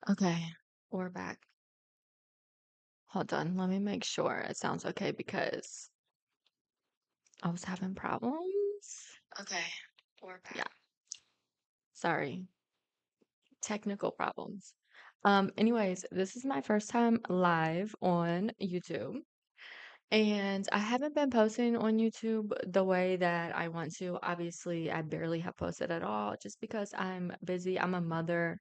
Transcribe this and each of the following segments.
Okay, we're back. Hold on, let me make sure it sounds okay because I was having problems. Okay, we're back. Yeah, sorry, technical problems. Anyways, this is my first time live on YouTube, and I haven't been posting on YouTube the way that I want to. Obviously, I barely have posted at all just because I'm busy. I'm a mother.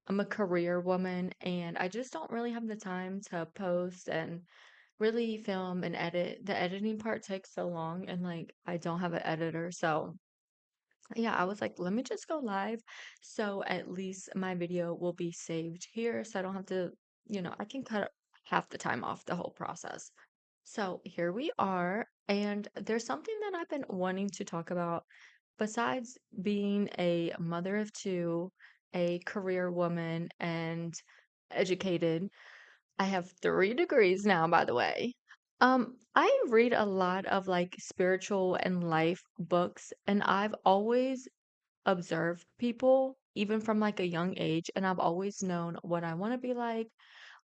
I'm a career woman and I just don't really have the time to post and really film and edit. The editing part takes so long and like I don't have an editor. So, yeah, I was like, let me just go live so at least my video will be saved here so I don't have to, I can cut half the time off the whole process. So, here we are and there's something that I've been wanting to talk about besides being a mother of two, a career woman, and educated. I have 3 degrees now, by the way. I read a lot of like spiritual and life books, and I've always observed people, even from like a young age, and I've always known what I want to be like,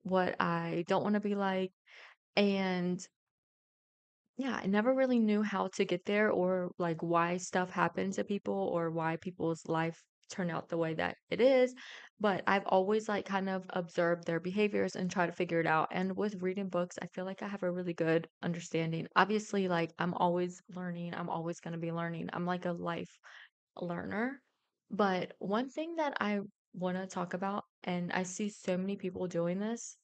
what I don't want to be like. And yeah, I never really knew how to get there or like why stuff happens to people or why people's life turn out the way that it is. But I've always like kind of observed their behaviors and try to figure it out. And with reading books, I feel like I have a really good understanding. Obviously, like I'm always learning, I'm always going to be learning. I'm like a life learner. But one thing that I want to talk about, and I see so many people doing this,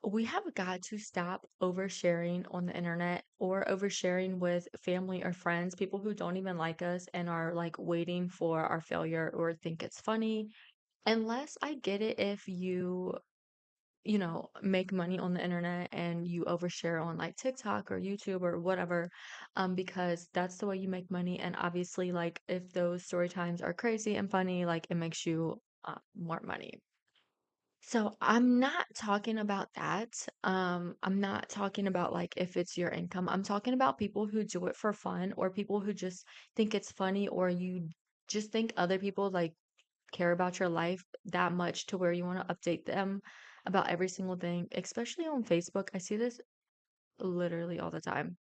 we have got to stop oversharing on the internet or oversharing with family or friends, people who don't even like us and are like waiting for our failure or think it's funny. Unless I get it if you make money on the internet and you overshare on like TikTok or YouTube or whatever, because that's the way you make money. And obviously, like if those story times are crazy and funny, like it makes you more money. So I'm not talking about that. I'm not talking about like if it's your income. I'm talking about people who do it for fun or people who just think it's funny or you just think other people like care about your life that much to where you want to update them about every single thing, especially on Facebook. I see this literally all the time.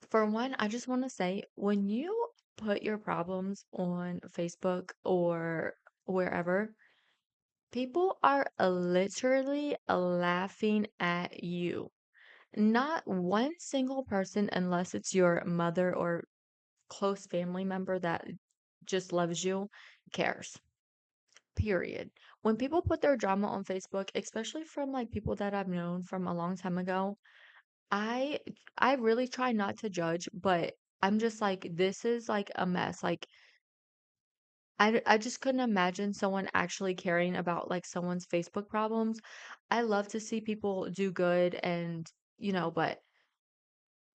For one, I just want to say when you put your problems on Facebook or wherever, people are literally laughing at you. Not one single person, unless it's your mother or close family member that just loves you, cares. Period. When people put their drama on Facebook, especially from like people that I've known from a long time ago, I I really try not to judge, but I'm just like this is like a mess. Like I just couldn't imagine someone actually caring about like someone's Facebook problems. I love to see people do good and but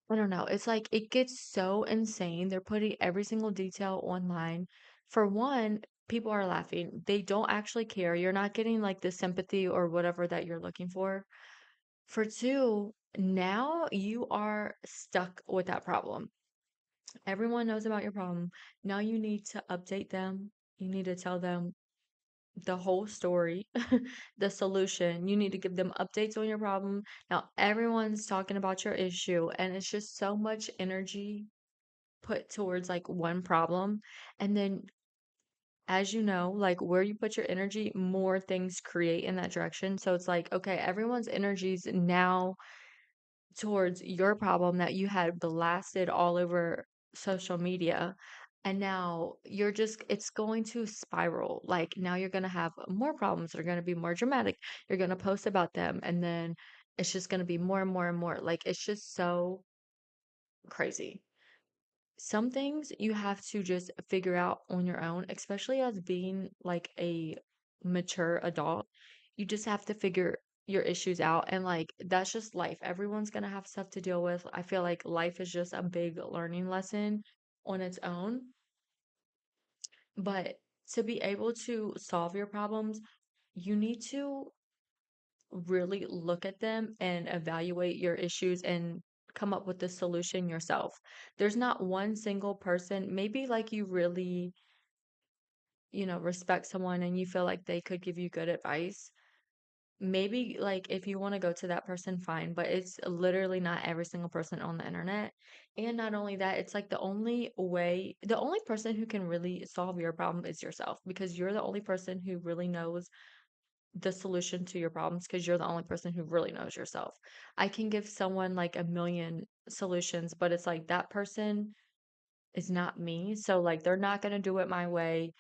I don't know. It's like it gets so insane. They're putting every single detail online. For one, people are laughing. They don't actually care. You're not getting like the sympathy or whatever that you're looking for. For two, now you are stuck with that problem. Everyone knows about your problem. Now you need to update them. You need to tell them the whole story, the solution. You need to give them updates on your problem. Now, everyone's talking about your issue, and it's just so much energy put towards like one problem. And then, as you know, like where you put your energy, more things create in that direction. So it's like, okay, everyone's energies now towards your problem that you had blasted all over social media. And now it's going to spiral. Like now you're going to have more problems. They're going to be more dramatic. You're going to post about them. And then it's just going to be more and more and more. Like it's just so crazy. Some things you have to just figure out on your own, especially as being like a mature adult. You just have to figure your issues out and like that's just life. Everyone's gonna have stuff to deal with. I feel like life is just a big learning lesson on its own. But to be able to solve your problems, you need to really look at them and evaluate your issues and come up with the solution yourself. There's not one single person, maybe like you really respect someone and you feel like they could give you good advice, maybe like if you want to go to that person, fine, but it's literally not every single person on the internet. And not only that, it's like the only person who can really solve your problem is yourself because you're the only person who really knows the solution to your problems because you're the only person who really knows yourself. I can give someone like a million solutions, but it's like that person is not me. So like they're not going to do it my way.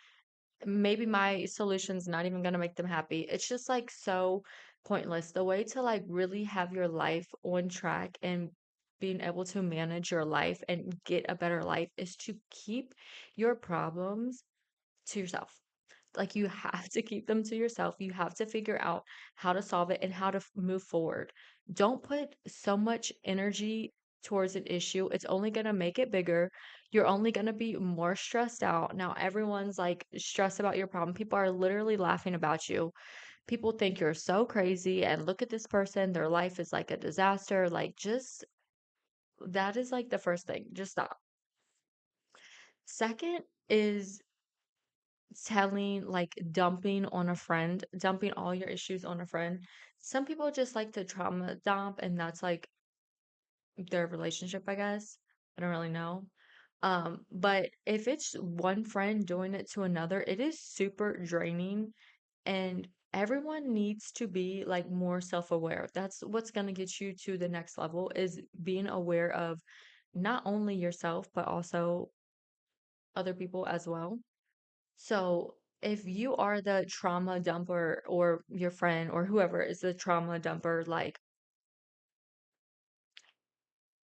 Maybe my solution's not even going to make them happy. It's just like so pointless. The way to like really have your life on track and being able to manage your life and get a better life is to keep your problems to yourself. Like you have to keep them to yourself. You have to figure out how to solve it and how to move forward. Don't put so much energy towards an issue. It's only going to make it bigger. You're only going to be more stressed out. Now everyone's like stressed about your problem. People are literally laughing about you. People think you're so crazy and look at this person, their life is like a disaster. Like just that is like the first thing. Just stop. Second is telling like dumping all your issues on a friend. Some people just like to trauma dump and that's like their relationship, I guess. I don't really know. But if it's one friend doing it to another, it is super draining and everyone needs to be like more self-aware. That's what's going to get you to the next level is being aware of not only yourself but also other people as well. So, if you are the trauma dumper or your friend or whoever is the trauma dumper, like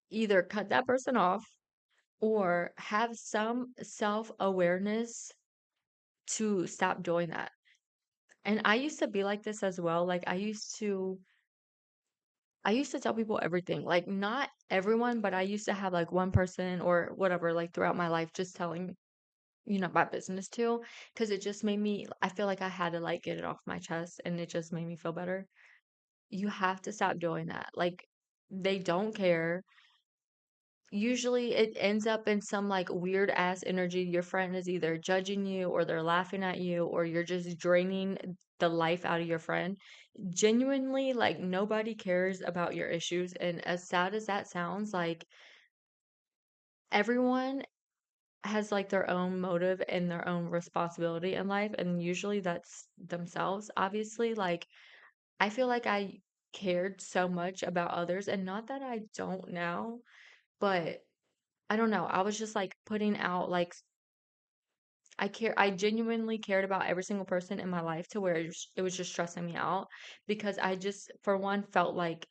either cut that person off or have some self-awareness to stop doing that. And I used to be like this as well. Like I used to tell people everything. Like not everyone, but I used to have like one person or whatever like throughout my life just telling my business to because it just made me I feel like I had to like get it off my chest and it just made me feel better. You have to stop doing that. Like, they don't care. Usually it ends up in some like weird ass energy. Your friend is either judging you or they're laughing at you or you're just draining the life out of your friend. Genuinely, like nobody cares about your issues. And as sad as that sounds, like everyone has like their own motive and their own responsibility in life. And usually that's themselves, obviously. Like, I feel like I cared so much about others, and not that I don't now, but I don't know. I was just like putting out like I genuinely cared about every single person in my life to where it was just stressing me out because I just for one felt like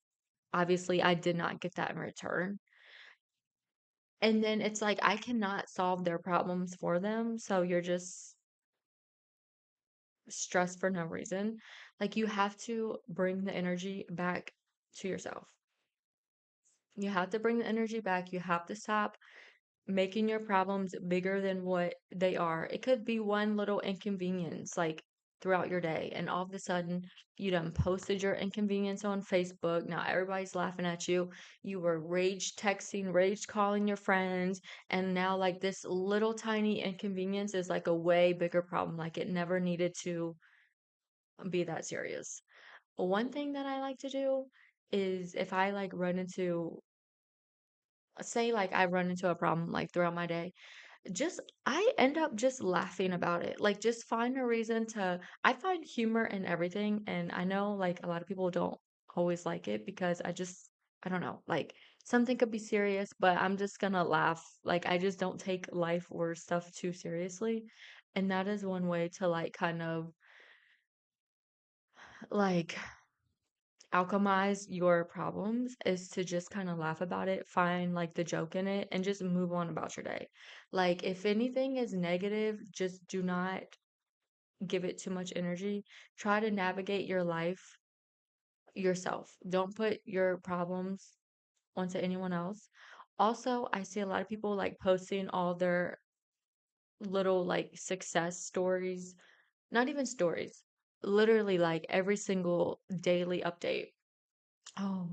obviously I did not get that in return. And then it's like I cannot solve their problems for them, so you're just stressed for no reason. Like you have to bring the energy back to yourself. You have to bring the energy back. You have to stop making your problems bigger than what they are. It could be one little inconvenience, like throughout your day, and all of a sudden you done posted your inconvenience on Facebook. Now everybody's laughing at you. You were rage texting, rage calling your friends, and now like this little tiny inconvenience is like a way bigger problem. Like it never needed to be that serious. One thing that I like to do is if I like run into say like I run into a problem like throughout my day, just I end up just laughing about it. Like just find a reason to I find humor in everything and I know like a lot of people don't always like it because I don't know, like something could be serious, but I'm just gonna laugh. Like I just don't take life or stuff too seriously. And that is one way to like kind of like alchemize your problems is to just kind of laugh about it, find like the joke in it, and just move on about your day. Like, if anything is negative, just do not give it too much energy. Try to navigate your life yourself. Don't put your problems onto anyone else. Also, I see a lot of people like posting all their little like success stories, not even stories, literally like every single daily update. Oh,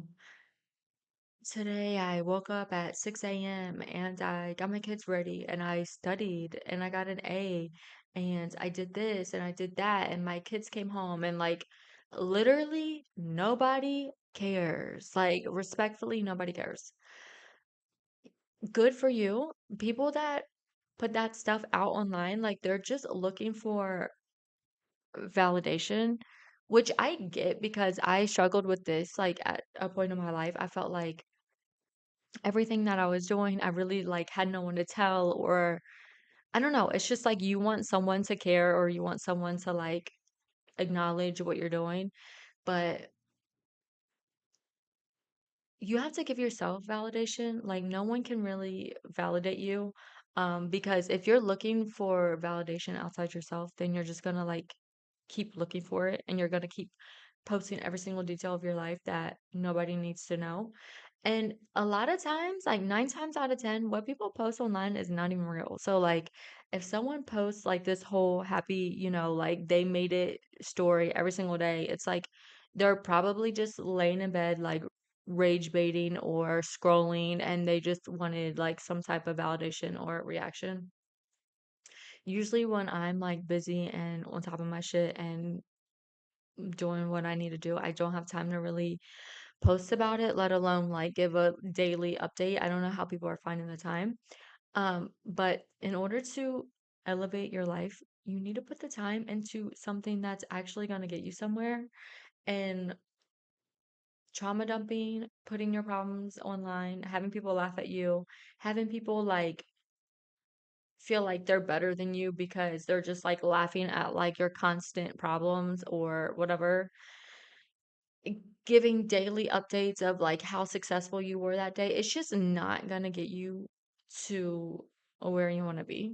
today I woke up at 6 a.m. and I got my kids ready and I studied and I got an A and I did this and I did that and my kids came home and like literally nobody cares. Like respectfully, nobody cares. Good for you. People that put that stuff out online, like they're just looking for validation, which I get because I struggled with this like at a point in my life. I felt like everything that I was doing, I really like had no one to tell or I don't know. It's just like you want someone to care or you want someone to like acknowledge what you're doing, but you have to give yourself validation. Like no one can really validate you. Because if you're looking for validation outside yourself, then you're just gonna like keep looking for it and you're gonna keep posting every single detail of your life that nobody needs to know. And a lot of times, like 9 times out of 10, what people post online is not even real. So, like, if someone posts like this whole happy, like they made it story every single day, it's like they're probably just laying in bed, like rage baiting or scrolling, and they just wanted like some type of validation or reaction. Usually, when I'm like busy and on top of my shit and doing what I need to do, I don't have time to really post about it, let alone like give a daily update. I don't know how people are finding the time. But in order to elevate your life, you need to put the time into something that's actually going to get you somewhere. And trauma dumping, putting your problems online, having people laugh at you, having people like feel like they're better than you because they're just like laughing at like your constant problems or whatever, giving daily updates of like how successful you were that day, it's just not gonna get you to where you want to be.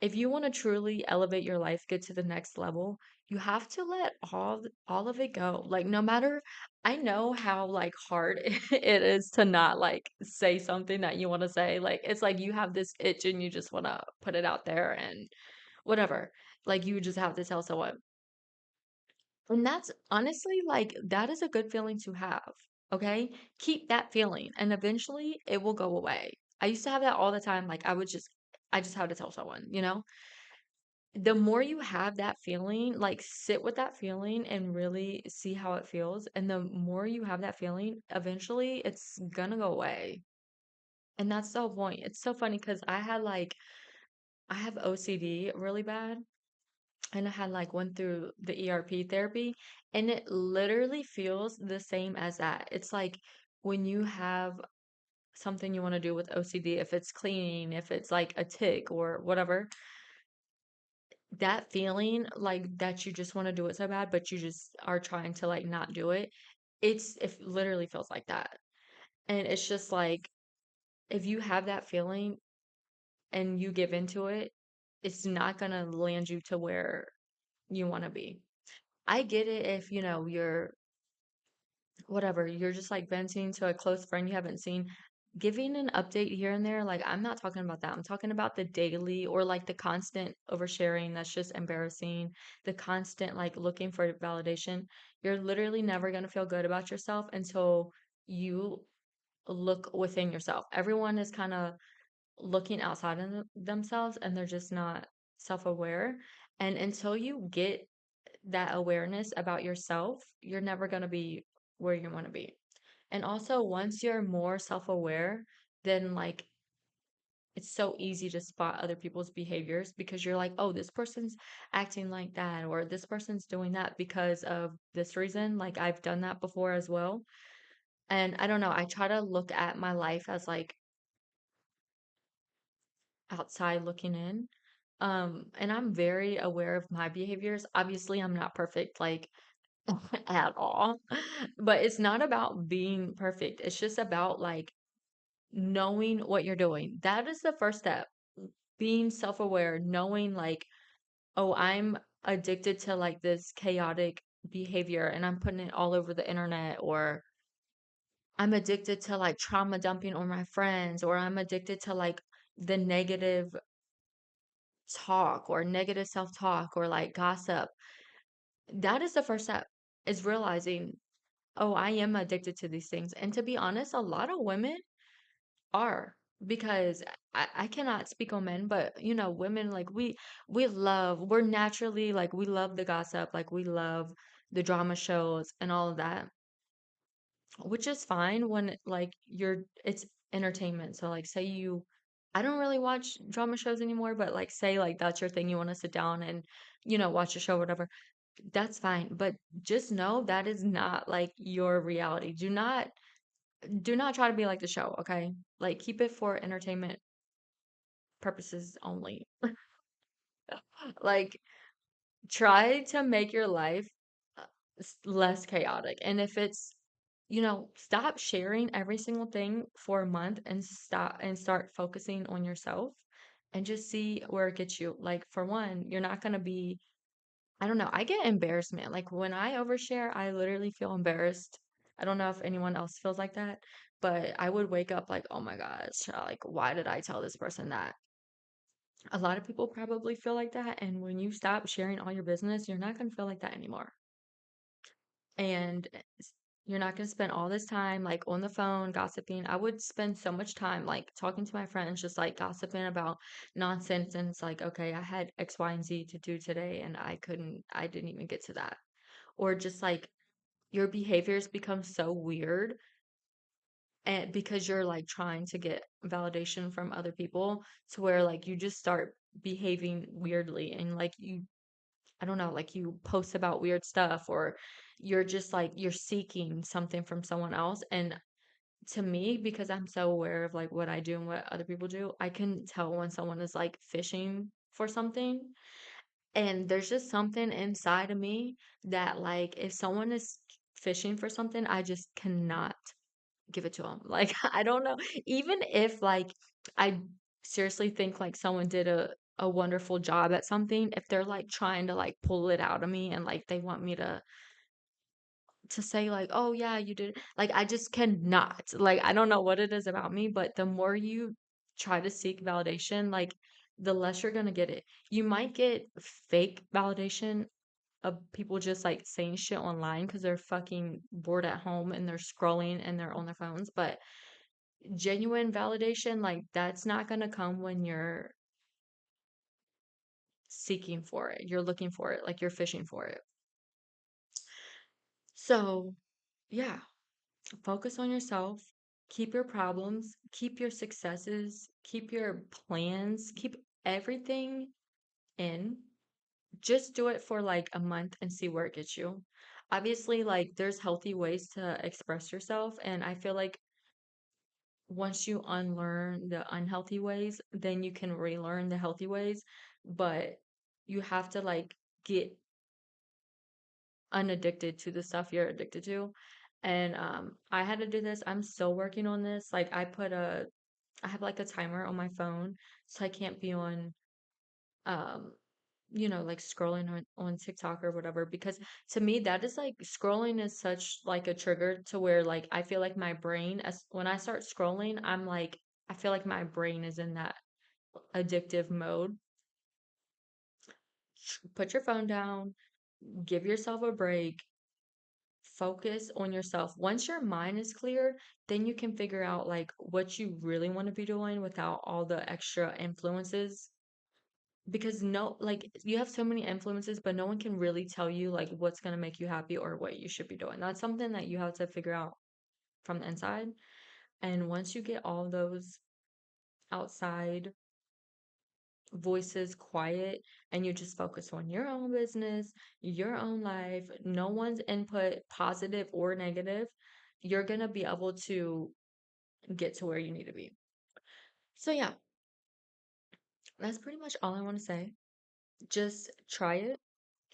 If you want to truly elevate your life, get to the next level, you have to let all of it go. Like no matter, I know how like hard it is to not like say something that you want to say. Like it's like you have this itch and you just want to put it out there and whatever. Like you just have to tell someone. And that's honestly like that is a good feeling to have. Okay? Keep that feeling and eventually it will go away. I used to have that all the time. Like I just had to tell someone, you know? The more you have that feeling, like sit with that feeling and really see how it feels. And the more you have that feeling, eventually it's gonna go away. And that's the whole point. It's so funny because I have OCD really bad. And I had like went through the ERP therapy and it literally feels the same as that. It's like when you have something you want to do with OCD, if it's cleaning, if it's like a tick or whatever, that feeling like that you just want to do it so bad, but you just are trying to like not do it. It literally feels like that. And it's just like if you have that feeling and you give into it, it's not gonna land you to where you want to be. I get it if, you're whatever, you're just like venting to a close friend you haven't seen. Giving an update here and there, like I'm not talking about that. I'm talking about the daily or like the constant oversharing that's just embarrassing, the constant like looking for validation. You're literally never going to feel good about yourself until you look within yourself. Everyone is kind of looking outside of themselves and they're just not self-aware. And until you get that awareness about yourself, you're never going to be where you want to be. And also, once you're more self-aware, then like it's so easy to spot other people's behaviors because you're like, oh, this person's acting like that, or this person's doing that because of this reason. Like, I've done that before as well. And I don't know, I try to look at my life as like outside looking in. And I'm very aware of my behaviors. Obviously, I'm not perfect, like at all. But it's not about being perfect. It's just about like knowing what you're doing. That is the first step. Being self-aware, knowing like, oh, I'm addicted to like this chaotic behavior and I'm putting it all over the internet, or I'm addicted to like trauma dumping on my friends, or I'm addicted to like the negative talk or negative self-talk or like gossip. That is the first step, is realizing, oh, I am addicted to these things. And to be honest, a lot of women are. because I cannot speak on men, but women, like, we're naturally, like, we love the gossip, like, we love the drama shows and all of that, which is fine when like it's entertainment. So like, say you I don't really watch drama shows anymore, but like, say like that's your thing, you want to sit down and watch a show, whatever, that's fine. But just know that is not like your reality. Do not try to be like the show, okay? Like, keep it for entertainment purposes only. Like, try to make your life uh, less chaotic. And if it's, stop sharing every single thing for a month and start focusing on yourself and just see where it gets you. Like, for one, you're not going to be, I don't know, I get embarrassment. Like, when I overshare, I literally feel embarrassed. I don't know if anyone else feels like that, but I would wake up like, oh my gosh, like, why did I tell this person that? A lot of people probably feel like that, and when you stop sharing all your business, you're not going to feel like that anymore. And you're not going to spend all this time like on the phone gossiping. I would spend so much time like talking to my friends, just like gossiping about nonsense. And it's like, okay, I had X, Y, and Z to do today, and I didn't even get to that. Or just like your behaviors become so weird, and because you're like trying to get validation from other people, to where like you just start behaving weirdly, and like you I don't know, like you post about weird stuff, or you're just like you're seeking something from someone else. And to me, because I'm so aware of like what I do and what other people do, I can tell when someone is like fishing for something. And there's just something inside of me that, like, if someone is fishing for something, I just cannot give it to them. Like, I don't know. Even if like I seriously think like someone did a wonderful job at something, if they're like trying to like pull it out of me and like they want me to say like, "Oh yeah, you did." Like, I just cannot. Like, I don't know what it is about me, but the more you try to seek validation, like, the less you're gonna get it. You might get fake validation of people just like saying shit online because they're fucking bored at home and they're scrolling and they're on their phones, but genuine validation, like, that's not going to come when you're seeking for it. You're looking for it, like you're fishing for it. So, yeah, focus on yourself. Keep your problems, keep your successes, keep your plans, keep everything in. Just do it for like a month and see where it gets you. Obviously, like, there's healthy ways to express yourself, and I feel like once you unlearn the unhealthy ways, then you can relearn the healthy ways. But you have to like get unaddicted to the stuff you're addicted to. And I had to do this. I'm still working on this. Like, I have like a timer on my phone, so I can't be on um like scrolling on TikTok or whatever, because to me that is like scrolling is such like a trigger to where like I feel like my brain, as when I start scrolling, I feel like my brain is in that addictive mode. Put your phone down, give yourself a break, focus on yourself. Once your mind is clear, then you can figure out like what you really want to be doing without all the extra influences. Because no, like, you have so many influences, but no one can really tell you like what's going to make you happy or what you should be doing. That's something that you have to figure out from the inside. And once you get all those outside voices quiet, and you just focus on your own business, your own life, no one's input, positive or negative, you're going to be able to get to where you need to be. So, yeah, that's pretty much all I want to say. Just try it.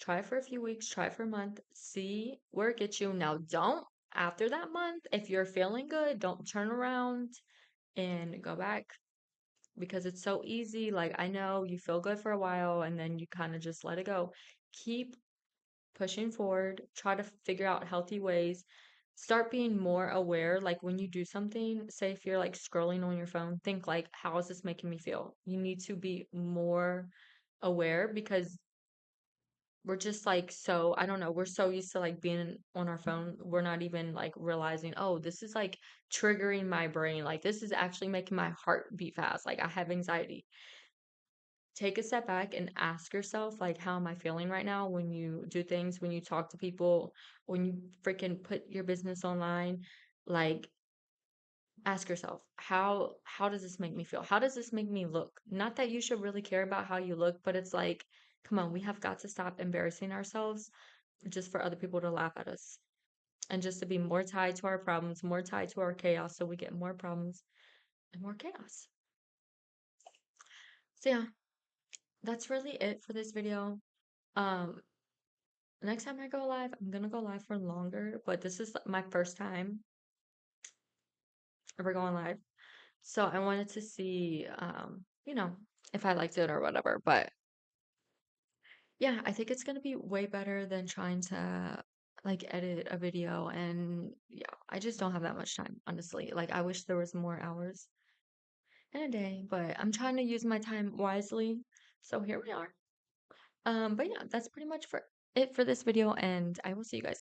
Try it for a few weeks, try it for a month, see where it gets you. Now, don't, after that month, if you're feeling good, don't turn around and go back, because it's so easy. Like, I know you feel good for a while and then you kind of just let it go. Keep pushing forward, try to figure out healthy ways. Start being more aware. Like, when you do something, say if you're like scrolling on your phone, think like, how is this making me feel? You need to be more aware, because we're just like so I don't know, we're so used to like being on our phone, we're not even like realizing, oh, this is like triggering my brain. Like this is actually making my heart beat fast. Like I have anxiety. Take a step back and ask yourself, like, how am I feeling right now when you do things, when you talk to people, when you freaking put your business online? Like, ask yourself, how does this make me feel? How does this make me look? Not that you should really care about how you look, but it's like, come on, we have got to stop embarrassing ourselves just for other people to laugh at us and just to be more tied to our problems, more tied to our chaos, so we get more problems and more chaos. So yeah, that's really it for this video. Um, Next time I go live, I'm gonna go live for longer, but this is my first time ever going live. So I wanted to see, if I liked it or whatever. But yeah, I think it's gonna be way better than trying to like edit a video. And yeah, I just don't have that much time, honestly. Like I wish there was more hours in a day, but I'm trying to use my time wisely. So here we are. But yeah, that's pretty much for it for this video, and I will see you guys.